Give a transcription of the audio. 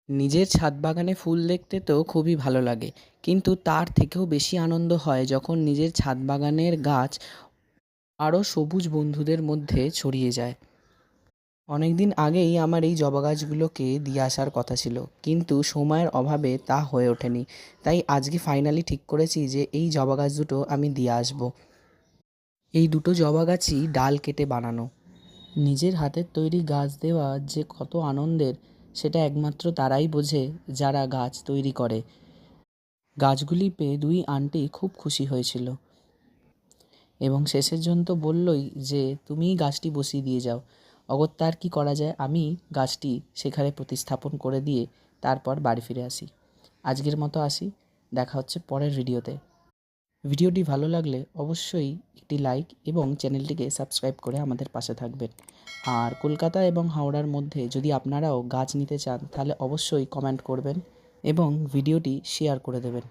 নিজের ছাদ বাগানে ফুল দেখতে তো খুবই ভালো লাগে, কিন্তু তার থেকেও বেশি আনন্দ হয় যখন নিজের ছাদ বাগানের গাছ আরও সবুজ বন্ধুদের মধ্যে ছড়িয়ে যায়। অনেক দিন আগেই আমার এই জবা গাছগুলোকে দিয়ে আসার কথা ছিল, কিন্তু সময়ের অভাবে তা হয়ে ওঠেনি। তাই আজকে ফাইনালি ঠিক করেছি যে এই জবা গাছ দুটো আমি দিয়ে আসবো। এই দুটো জবা গাছই ডাল কেটে বানানো। নিজের হাতের তৈরি গাছ দেওয়া যে কত আনন্দের, সেটা একমাত্র তারাই বোঝে যারা গাছ তৈরি করে। গাছগুলি পেয়ে দুই আন্টি খুব খুশি হয়েছিল এবং শেষের জন তো বললই যে তুমিই গাছটি বসিয়ে দিয়ে যাও। অগত্যা আর কি করা যায়, আমি গাছটি সেখানে প্রতিস্থাপন করে দিয়ে তারপর বাড়ি ফিরে আসি। আজকের মতো আসি, দেখা হচ্ছে পরের ভিডিওতে। ভিডিওটি ভালো লাগলে অবশ্যই একটি লাইক এবং চ্যানেলটিকে সাবস্ক্রাইব করে আমাদের পাশে থাকবেন। আর কলকাতা এবং হাওড়ার মধ্যে যদি আপনারাও গাছ নিতে চান তাহলে অবশ্যই কমেন্ট করবেন এবং ভিডিওটি শেয়ার করে দেবেন।